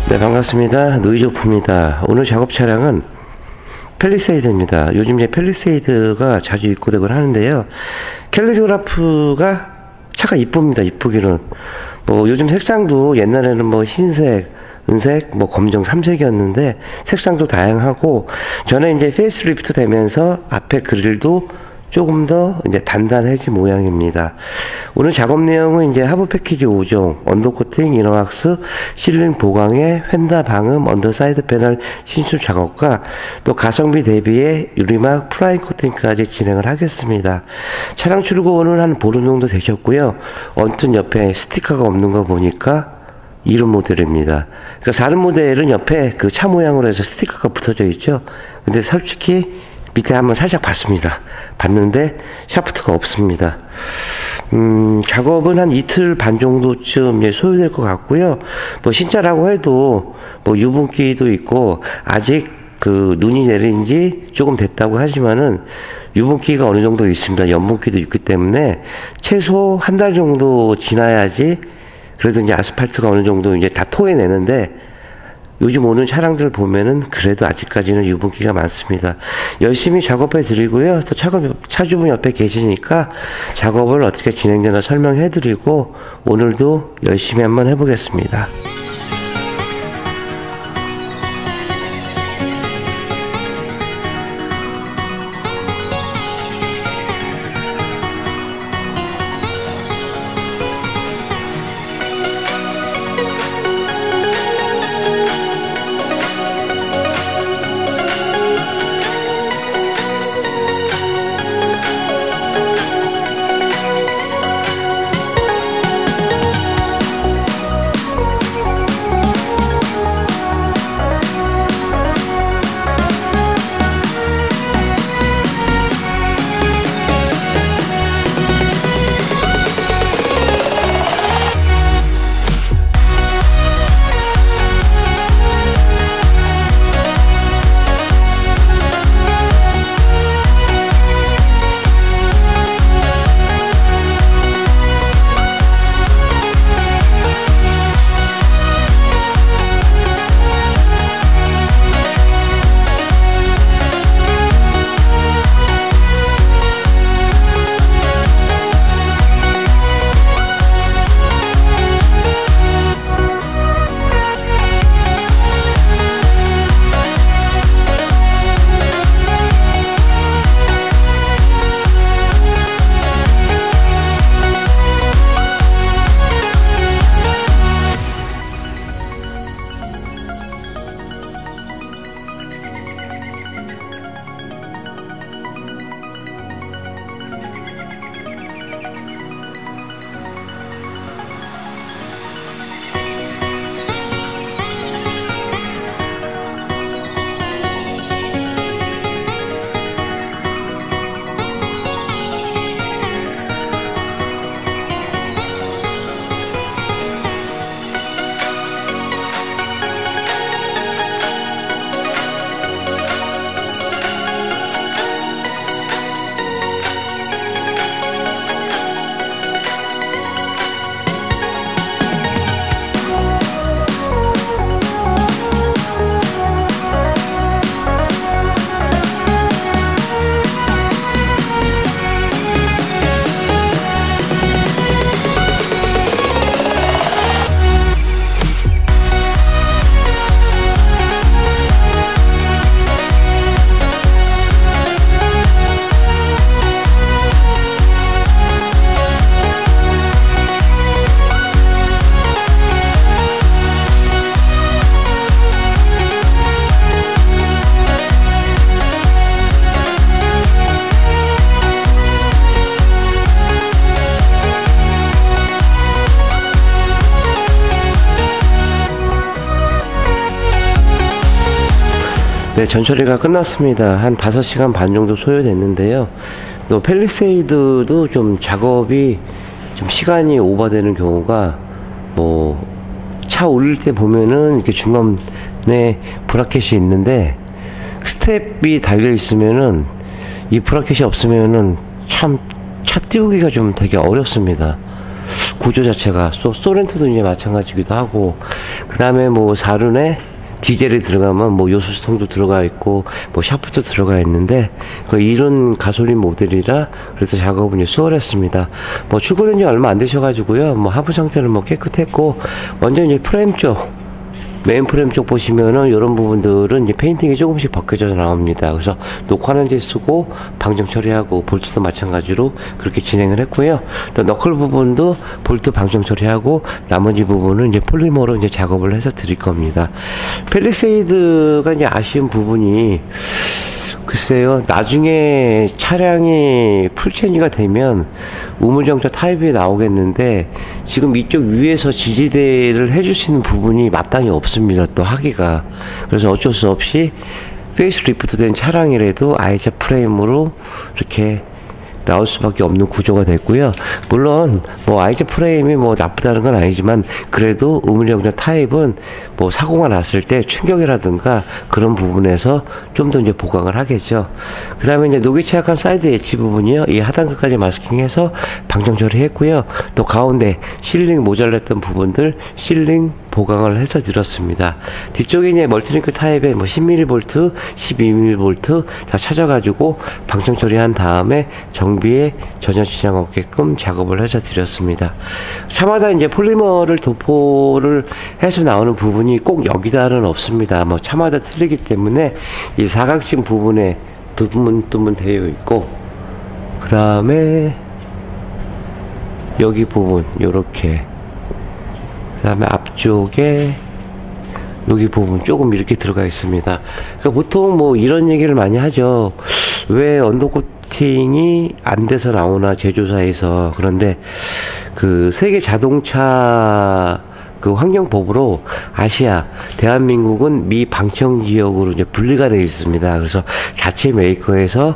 네, 반갑습니다. 노이조프입니다. 오늘 작업 차량은 팰리세이드입니다. 요즘 이제 팰리세이드가 자주 입고되곤 하는데요. 캘리그라프가 차가 이쁩니다. 이쁘기는. 뭐 요즘 색상도 옛날에는 뭐 흰색, 은색, 뭐 검정, 삼색이었는데 색상도 다양하고, 전에 이제 페이스리프트 되면서 앞에 그릴도 조금 더 이제 단단해진 모양입니다. 오늘 작업 내용은 이제 하부 패키지 5종, 언더코팅, 이너왁스, 실링 보강에 휀다 방음, 언더사이드 패널 신술 작업과 또 가성비 대비에 유리막 프라임 코팅까지 진행을 하겠습니다. 차량 출고는 한 보름 정도 되셨고요. 언튼 옆에 스티커가 없는 거 보니까 이런 모델입니다. 그러니까 다른 모델은 옆에 그 차 모양으로 해서 스티커가 붙어져 있죠. 근데 솔직히 밑에 한번 살짝 봤습니다. 봤는데 샤프트가 없습니다. 작업은 한 이틀 반 정도쯤 소요될 것 같고요. 뭐 신차라고 해도 뭐 유분기도 있고, 아직 그 눈이 내린 지 조금 됐다고 하지만은 유분기가 어느 정도 있습니다. 연분기도 있기 때문에 최소 한 달 정도 지나야지 그래도 이제 아스팔트가 어느 정도 이제 다 토해내는데, 요즘 오는 차량들 보면은 그래도 아직까지는 유분기가 많습니다. 열심히 작업해 드리고요. 또 차주분 옆에 계시니까 작업을 어떻게 진행되나 설명해 드리고, 오늘도 열심히 한번 해보겠습니다. 네, 전처리가 끝났습니다. 한 5시간 반 정도 소요됐는데요. 또 팰리세이드도 좀 작업이 좀 시간이 오버되는 경우가, 뭐 차 올릴 때 보면은 이렇게 중간에 브라켓이 있는데 스텝이 달려 있으면은 이 브라켓이 없으면은 참 차 띄우기가 좀 되게 어렵습니다. 구조 자체가 소렌토도 이제 마찬가지기도 하고, 그 다음에 뭐 사륜에 디젤이 들어가면 뭐 요소수통도 들어가 있고 뭐 샤프트 들어가 있는데 이런 가솔린 모델이라 그래서 작업은 수월했습니다. 뭐 출고된 지 얼마 안 되셔가지고요. 뭐 하부 상태는 뭐 깨끗했고, 먼저 이제 프레임 쪽, 메인 프레임 쪽 보시면은 이런 부분들은 이제 페인팅이 조금씩 벗겨져 나옵니다. 그래서 녹화렌지 쓰고 방정 처리하고, 볼트도 마찬가지로 그렇게 진행을 했고요. 또 너클 부분도 볼트 방정 처리하고, 나머지 부분은 이제 폴리머로 이제 작업을 해서 드릴 겁니다. 펠리세이드가 이제 아쉬운 부분이, 글쎄요, 나중에 차량이 풀체인지가 되면 우물정차 타입이 나오겠는데, 지금 이쪽 위에서 지지대를 해주시는 부분이 마땅히 없습니다. 또 하기가. 그래서 어쩔 수 없이 페이스리프트 된 차량이라도 아이자 프레임으로 이렇게 나올 수밖에 없는 구조가 됐고요. 물론 뭐 아이자 프레임이 뭐 나쁘다는 건 아니지만, 그래도 우물정차 타입은 뭐 사고가 났을 때 충격이라든가 그런 부분에서 좀 더 이제 보강을 하겠죠. 그 다음에 이제 녹이 취약한 사이드 엣지 부분이요, 이 하단끝까지 마스킹해서 방정 처리했고요. 또 가운데 실링 모자랐던 부분들 실링 보강을 해서 드렸습니다. 뒤쪽에 이제 멀티링크 타입의 뭐 10mm, 12mm 다 찾아가지고 방정 처리한 다음에 정비에 전혀 지장 없게끔 작업을 해서 드렸습니다. 차마다 이제 폴리머를 도포를 해서 나오는 부분이 꼭 여기다는 없습니다. 뭐 차마다 틀리기 때문에 이 사각진 부분에 두문 되어 있고, 그 다음에 여기 부분 요렇게, 그 다음에 앞쪽에 여기 부분 조금 이렇게 들어가 있습니다. 그러니까 보통 뭐 이런 얘기를 많이 하죠. 왜 언더코팅이 안 돼서 나오나, 제조사에서. 그런데 그 세계 자동차 그 환경법으로 아시아, 대한민국은 미 방청 지역으로 이제 분리가 되어 있습니다. 그래서 자체 메이커에서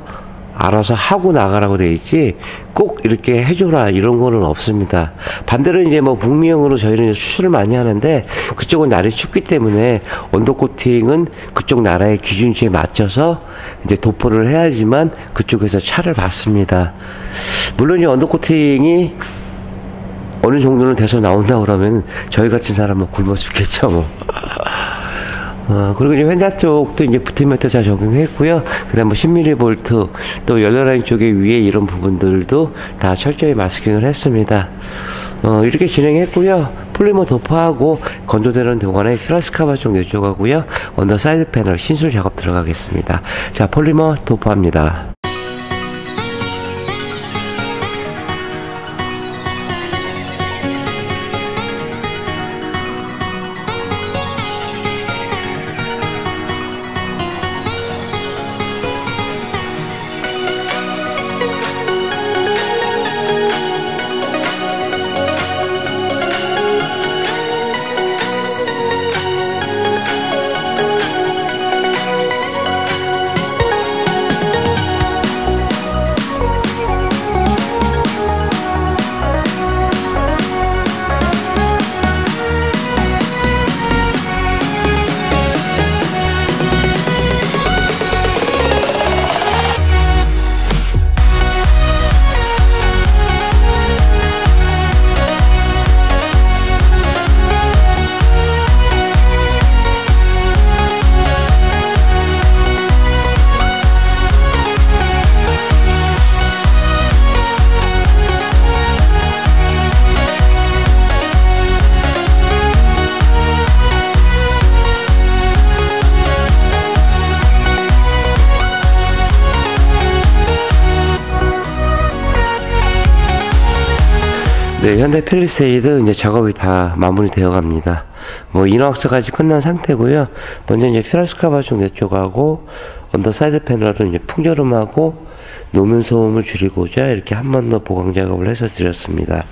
알아서 하고 나가라고 돼 있지, 꼭 이렇게 해줘라 이런 거는 없습니다. 반대로 이제 뭐 북미형으로 저희는 수출을 많이 하는데, 그쪽은 날이 춥기 때문에 언더코팅은 그쪽 나라의 기준치에 맞춰서 이제 도포를 해야지만 그쪽에서 차를 받습니다. 물론 이 언더코팅이 어느 정도는 돼서 나온다 그러면 저희 같은 사람은 굶어 죽겠죠 뭐. 그리고 이제 휀다 쪽도 이제 부팅매트 잘 적용했고요. 그 다음 뭐 10mm 볼트, 또 열려라인 쪽에 위에 이런 부분들도 다 철저히 마스킹을 했습니다. 이렇게 진행했고요. 폴리머 도포하고 건조되는 동안에 퓨라스 카바 쪽 내쪽하고요. 언더 사이드 패널 신술 작업 들어가겠습니다. 자, 폴리머 도포합니다. 네, 현대 펠리세이드 이제 작업이 다 마무리되어 갑니다. 뭐 인화학서까지 끝난 상태고요. 먼저 이제 퓨라스 카바 쪽 내쪽하고 언더 사이드 패널은 이제 풍절음하고 노면 소음을 줄이고자 이렇게 한 번 더 보강 작업을 해서 드렸습니다.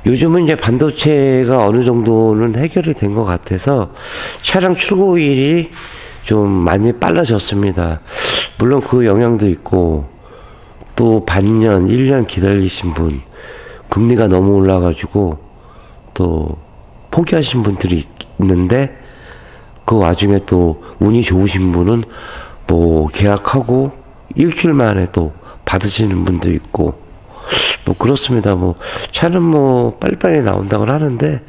요즘은 이제 반도체가 어느 정도는 해결이 된 것 같아서 차량 출고일이 좀 많이 빨라졌습니다. 물론 그 영향도 있고, 또 반년, 1년 기다리신 분, 금리가 너무 올라가지고 또 포기하신 분들이 있는데, 그 와중에 또 운이 좋으신 분은 뭐 계약하고 일주일 만에 또 받으시는 분도 있고, 뭐 그렇습니다. 뭐 차는 뭐 빨리빨리 나온다고 하는데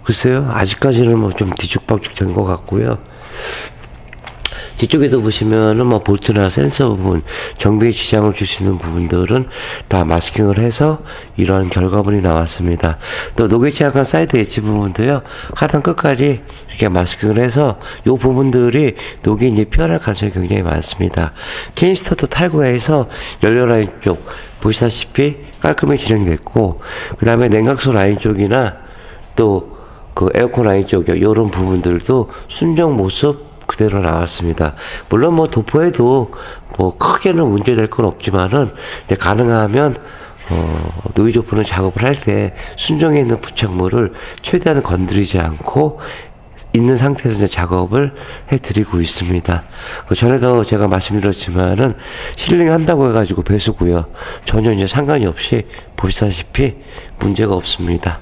글쎄요, 아직까지는 뭐 좀 뒤죽박죽 된 것 같고요. 뒤쪽에도 보시면은 뭐 볼트나 센서 부분, 정비에 지장을 줄 수 있는 부분들은 다 마스킹을 해서 이러한 결과물이 나왔습니다. 또 녹여지 않은 사이드 엣지 부분도요, 하단 끝까지 이렇게 마스킹을 해서 이 부분들이 녹이 이제 피어날 가능성이 굉장히 많습니다. 케인스터도 탈거해서 연료 라인 쪽 보시다시피 깔끔히 진행됐고, 그 다음에 냉각수 라인 쪽이나 또 그 에어컨 라인 쪽 이런 부분들도 순정 모습 그대로 나왔습니다. 물론 뭐 도포해도 뭐 크게는 문제될 건 없지만은 이제 가능하면 노이즈 오프는 작업을 할 때 순정에 있는 부착물을 최대한 건드리지 않고 있는 상태에서 이제 작업을 해드리고 있습니다. 그 전에도 제가 말씀드렸지만은 실링 한다고 해가지고 배수고요. 전혀 이제 상관이 없이 보시다시피 문제가 없습니다.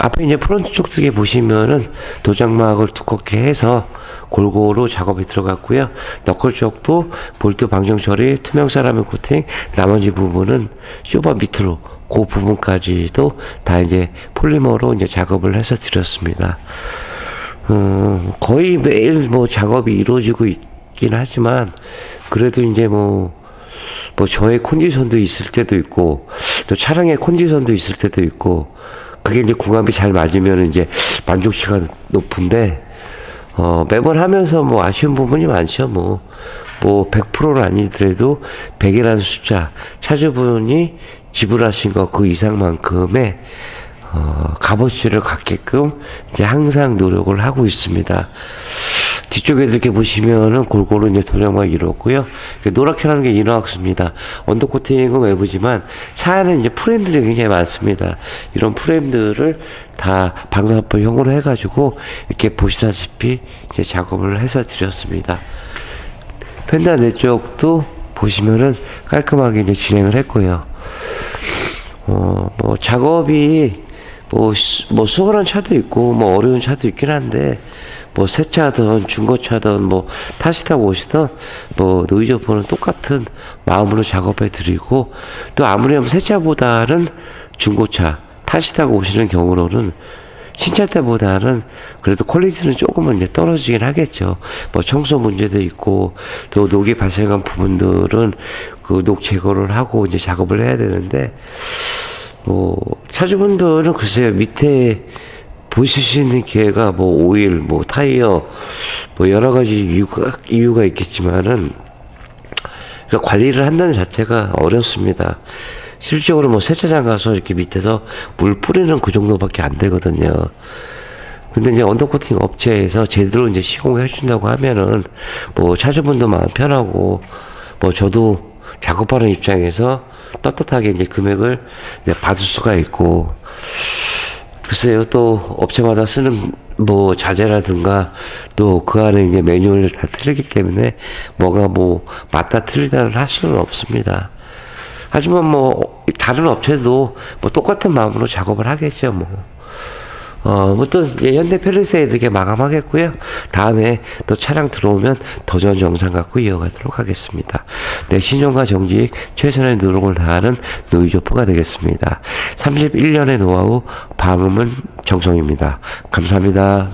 앞에 이제 프론트 쪽 쪽에 보시면은 도장막을 두껍게 해서 골고루 작업이 들어갔고요. 너클 쪽도 볼트 방정 처리, 투명 세라믹 코팅, 나머지 부분은 쇼버 밑으로 그 부분까지도 다 이제 폴리머로 이제 작업을 해서 드렸습니다. 거의 매일 뭐 작업이 이루어지고 있긴 하지만 그래도 이제 뭐 저의 컨디션도 있을 때도 있고 또 차량의 컨디션도 있을 때도 있고 그게 이제 궁합이 잘 맞으면 이제 만족치가 높은데 매번 하면서 뭐 아쉬운 부분이 많죠. 뭐 100%는 아니더라도 100이라는 숫자 차주분이 지불하신 것 그 이상만큼의 값어치를 갖게끔 이제 항상 노력을 하고 있습니다. 뒤쪽에 이렇게 보시면은 골고루 이제 도장막이 이루었고요. 노랗게 하는 게 이너왁스입니다. 언더코팅은 외부지만 차 안에 이제 프레임들이 굉장히 많습니다. 이런 프레임들을 다 방사포형으로 해가지고 이렇게 보시다시피 이제 작업을 해서 드렸습니다. 펜다 내 쪽도 보시면은 깔끔하게 이제 진행을 했고요. 뭐 작업이 뭐 수월한 차도 있고 뭐 어려운 차도 있긴 한데 뭐 새 차든 중고차든 뭐 타시다 오시던 뭐 노이즈 오프는 똑같은 마음으로 작업해 드리고 또 아무래도 새 차보다는 중고차 타시다가 오시는 경우로는 신차 때보다는 그래도 퀄리티는 조금은 이제 떨어지긴 하겠죠. 뭐 청소 문제도 있고 또 녹이 발생한 부분들은 그 녹 제거를 하고 이제 작업을 해야 되는데 뭐 차주분들은 글쎄요 밑에 보실 수 있는 기회가 뭐 오일, 뭐 타이어, 뭐 여러 가지 이유가 있겠지만은 그러니까 관리를 한다는 자체가 어렵습니다. 실질적으로 뭐 세차장 가서 이렇게 밑에서 물 뿌리는 그 정도밖에 안 되거든요. 근데 이제 언더코팅 업체에서 제대로 이제 시공해 준다고 하면은 뭐 차주분도 마음 편하고 뭐 저도 작업하는 입장에서 떳떳하게 이제 금액을 이제 받을 수가 있고 글쎄요 또 업체마다 쓰는 뭐 자재라든가 또 그 안에 이제 매뉴얼이 다 틀리기 때문에 뭐가 뭐 맞다 틀리다를 할 수는 없습니다. 하지만 뭐 다른 업체도 뭐 똑같은 마음으로 작업을 하겠죠 뭐. 뭐 또 현대 펠리세이드게 마감하겠고요. 다음에 또 차량 들어오면 더 좋은 영상 갖고 이어가도록 하겠습니다. 네, 신용과 정직 최선의 노력을 다하는 노이즈 오프가 되겠습니다. 31년의 노하우 방음은 정성입니다. 감사합니다.